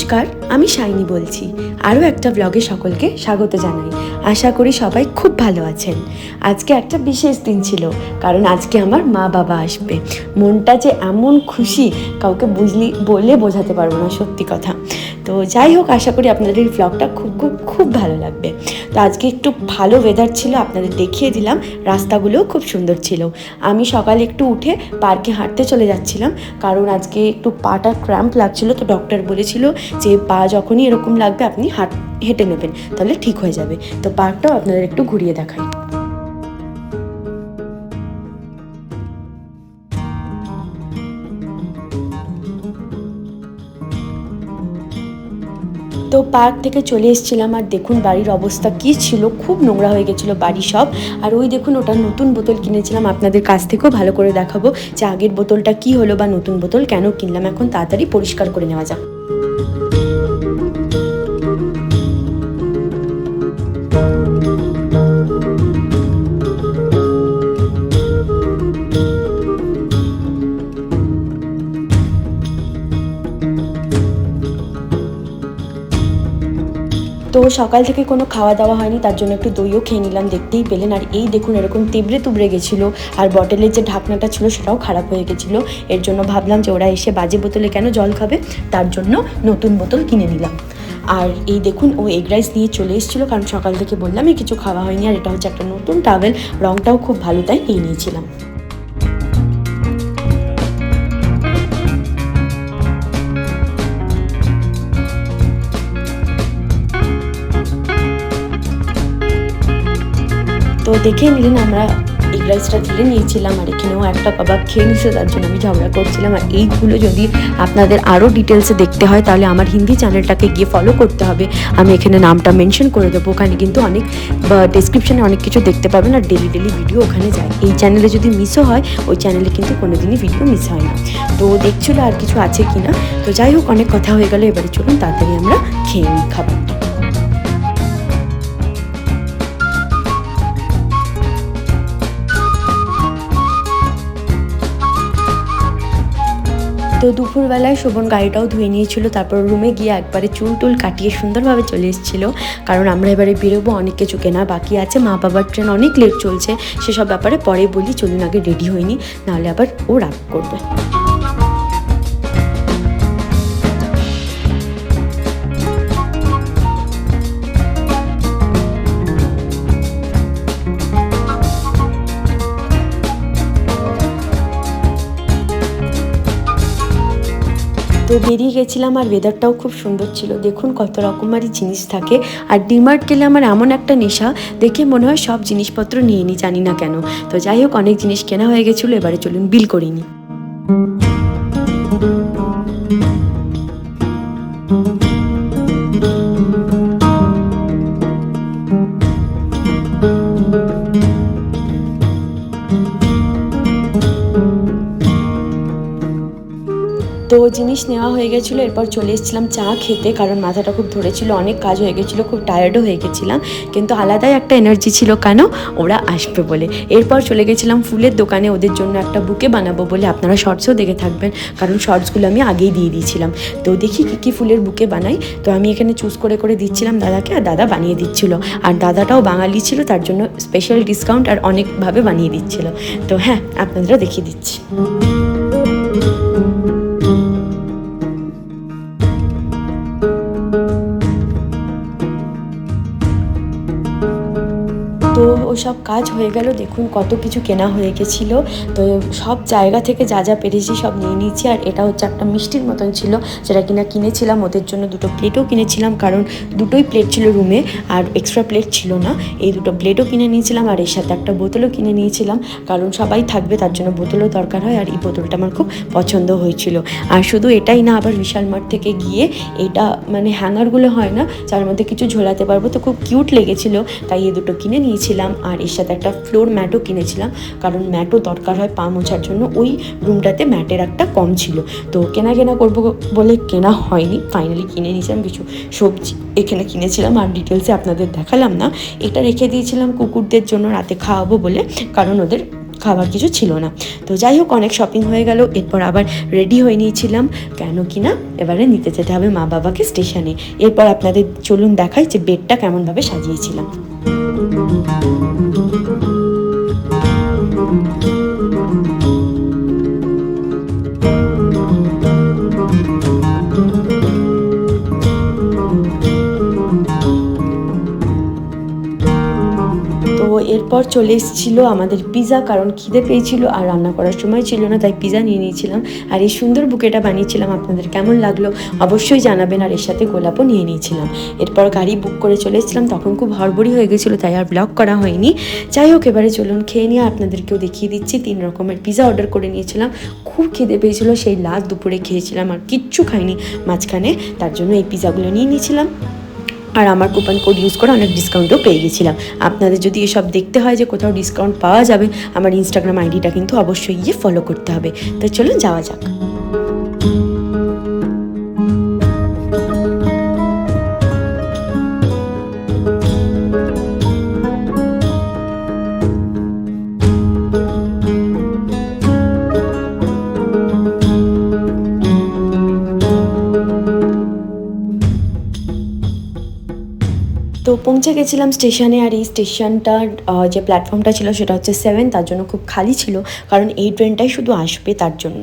নমস্কার, আমি শাইনি বলছি। আরও একটা ব্লগে সকলকে স্বাগত জানাই। আশা করি সবাই খুব ভালো আছেন। আজকে একটা বিশেষ দিন ছিল, কারণ আজকে আমার মা বাবা আসবে। মনটা যে এমন খুশি, কাউকে বলে বোঝাতে পারবো না, সত্যি কথা। তো যাই হোক, আশা করি আপনাদের এই ব্লগটা খুব খুব খুব ভালো লাগবে। তো আজকে একটু ভালো ওয়েদার ছিল, আপনাদের দেখিয়ে দিলাম। রাস্তাগুলোও খুব সুন্দর ছিল। আমি সকালে একটু উঠে পার্কে হাঁটতে চলে যাচ্ছিলাম, কারণ আজকে একটু পাটা ক্র্যাম্প লাগছিল। তো ডক্টর বলেছিল যে পা যখনই এরকম লাগবে আপনি হেঁটে নেবেন, তাহলে ঠিক হয়ে যাবে। তো পার্কটাও আপনাদের একটু ঘুরিয়ে দেখাই। তো পার্ক থেকে চলে এসেছিলাম, আর দেখুন বাড়ির অবস্থা কী ছিল, খুব নোংরা হয়ে গেছিলো বাড়ি সব। আর ওই দেখুন, ওটা নতুন বোতল কিনেছিলাম, আপনাদের কাছ থেকেও ভালো করে দেখাবো যে আগের বোতলটা কী হলো বা নতুন বোতল কেন কিনলাম। এখন তাড়াতাড়ি পরিষ্কার করে নেওয়া যাক। তো সকাল থেকে কোনো খাওয়া দাওয়া হয়নি, তার জন্য একটু দইও খেয়ে নিলাম, দেখতেই পেলেন। আর এই দেখুন এরকম তেবড়ে তুবড়ে গেছিলো, আর বটলের যে ঢাকনাটা ছিল সেটাও খারাপ হয়ে গেছিলো। এর জন্য ভাবলাম যে ওরা এসে বাজে বোতলে কেন জল খাবে, তার জন্য নতুন বোতল কিনে নিলাম। আর এই দেখুন ও এগ রাইস নিয়ে চলে এসেছিলো, কারণ সকাল থেকে বললামই কিছু খাওয়া হয়নি। আর এটা হচ্ছে একটা নতুন টাওয়েল, রঙটাও খুব ভালো, তাই নিয়ে নিয়েছিলাম। তো দেখে নিলেন আমরা এগ রাইসটা তুলে নিয়েছিলাম, আর এখানেও একটা কাবাব খেয়ে নিচ্ছে, তার জন্য আমি ঝগড়া করছিলাম। আর এইগুলো যদি আপনাদের আরও ডিটেলসে দেখতে হয়, তাহলে আমার হিন্দি চ্যানেলটাকে গিয়ে ফলো করতে হবে। আমি এখানে নামটা মেনশন করে দেবো, ওখানে কিন্তু অনেক ডেসক্রিপশানে অনেক কিছু দেখতে পাবেন। আর ডেলি ভিডিও ওখানে যায়। এই চ্যানেলে যদি মিসও হয়, ওই চ্যানেলে কিন্তু কোনোদিনই ভিডিও মিস হয় না। তো দেখছিল আর কিছু আছে কি না। তো যাই হোক, অনেক কথা হয়ে গেল, এবারে চলুন তাড়াতাড়ি আমরা খেয়ে নিই খাবারটা। তো দুপুরবেলায় শোভন গাড়িটাও ধুয়ে নিয়েছিল, তারপর রুমে গিয়ে একবারে চুল টুল কাটিয়ে সুন্দরভাবে চলে এসেছিলো, কারণ আমরা এবারে বেরোবো, অনেক কিছু কেনা বাকি আছে। মা বাবার ট্রেন অনেক লেট চলছে, সেসব ব্যাপারে পরে বলি, চলুন আগে রেডি হয়নি, নাহলে আবার ও রাগ করবে। তো বেরিয়ে গেছিলাম, আর ওয়েদারটাও খুব সুন্দর ছিল। দেখুন কত রকমারই জিনিস থাকে। আর ডিমার্ট গেলে আমার এমন একটা নেশা, দেখে মনে হয় সব জিনিসপত্র নিয়ে নিই, জানি না কেন। তো যাই হোক, অনেক জিনিস কেনা হয়ে গেছিলো, এবারে চলুন বিল করিনি। তো জিনিস নেওয়া হয়ে গেছিলো, এরপর চলে এসেছিলাম চা খেতে, কারণ মাথাটা খুব ধরেছিল, অনেক কাজ হয়ে গেছিলো, খুব টায়ার্ডও হয়ে গেছিলাম। কিন্তু আলাদাই একটা এনার্জি ছিল, কেন ওরা আসবে বলে। এরপর চলে গেছিলাম ফুলের দোকানে, ওদের জন্য একটা বুকে বানাবো বলে। আপনারা শর্টসও দেখে থাকবেন, কারণ শর্টসগুলো আমি আগেই দিয়ে দিয়েছিলাম। তো দেখি কী ফুলের বুকে বানাই। তো আমি এখানে চুজ করে দিচ্ছিলাম দাদাকে, আর দাদা বানিয়ে দিচ্ছিলো। আর দাদাটাও বাঙালি ছিল, তার জন্য স্পেশাল ডিসকাউন্ট আর অনেকভাবে বানিয়ে দিচ্ছিলো। তো হ্যাঁ, আপনাদেরও দেখিয়ে দিচ্ছি। তো ওসব কাজ হয়ে গেল, দেখুন কত কিছু কেনা হয়ে গেছিলো। তো সব জায়গা থেকে যা যা পেরেছি সব নিয়ে নিয়েছি। আর এটা হচ্ছে একটা মিষ্টির মতন ছিল, যেটা কিনেছিলাম ওদের জন্য। দুটো প্লেটও কিনেছিলাম, কারণ দুটোই প্লেট ছিল রুমে, আর এক্সট্রা প্লেট ছিল না। এই দুটো প্লেটও কিনে নিয়েছিলাম, আর এর সাথে একটা বোতলও কিনে নিয়েছিলাম, কারণ সবাই থাকবে, তার জন্য বোতলও দরকার হয়। আর এই বোতলটা আমার খুব পছন্দ হয়েছিল। আর শুধু এটাই না, আবার বিশাল মার্ট থেকে গিয়ে এটা মানে হ্যাঙ্গারগুলো হয় না, যার মধ্যে কিছু ঝোলাতে পারবো, তো খুব কিউট লেগেছিলো, তাই এই দুটো কিনে নিয়েছিলাম। আর এর সাথে একটা ফ্লোর ম্যাটও কিনেছিলাম, কারণ ম্যাটও দরকার হয় পা মোছার জন্য। ওই রুমটাতে ম্যাটের একটা কম ছিল, তো কেনা করবো বলে কেনা হয়নি, ফাইনালি কিনে নিয়েছিলাম। কিছু সবজি এখানে কিনেছিলাম, আর ডিটেলসে আপনাদের দেখালাম না। এটা রেখে দিয়েছিলাম কুকুরদের জন্য রাতে খাওয়াবো বলে, কারণ ওদের খাবার কিছু ছিল না। তো যাই হোক, অনেক শপিং হয়ে গেল। এরপর আবার রেডি হয়ে নিয়েছিলাম, কেন কি না এবারে নিতে যেতে হবে মা বাবাকে স্টেশনে। এরপর আপনাদের চলুন দেখাই যে বেডটা কেমনভাবে সাজিয়েছিলাম। তো এরপর চলে এসেছিলো আমাদের পিৎজা, কারণ খিদে পেয়েছিল আর রান্না করার সময় ছিল না, তাই পিৎজা নিয়ে নিয়েছিলাম। আর এই সুন্দর বুকেটা বানিয়েছিলাম, আপনাদের কেমন লাগলো অবশ্যই জানাবেন। আর এর সাথে গোলাপও নিয়ে নিয়েছিলাম। এরপর গাড়ি বুক করে চলে এসেছিলাম, তখন খুব হড়বড়ি হয়ে গেছিলো, তাই আর ব্লগ করা হয়নি। যাই হোক, এবারে চলুন খেয়ে নিয়ে আপনাদেরকেও দেখিয়ে দিচ্ছি। 3 রকমের পিৎজা অর্ডার করে নিয়েছিলাম। খুব খিদে পেয়েছিলো, সেই লাস্ট দুপুরে খেয়েছিলাম আর কিচ্ছু খাইনি মাঝখানে, তার জন্য এই পিৎজাগুলো নিয়ে নিয়েছিলাম। আর আমার কুপন কোড ইউজ করে অনেক ডিসকাউন্টও পেয়ে গেছিলাম। আপনাদের যদি এসব দেখতে হয় যে কোথাও ডিসকাউন্ট পাওয়া যাবে, আমার ইনস্টাগ্রাম আইডিটা কিন্তু অবশ্যই গিয়ে ফলো করতে হবে। তো চলুন যাওয়া যাক। তো পৌঁছে গেছিলাম স্টেশনে। আর এই স্টেশনটার যে প্ল্যাটফর্মটা ছিল সেটা হচ্ছে 7, তার জন্য খুব খালি ছিল, কারণ এই ট্রেনটাই শুধু আসবে তার জন্য।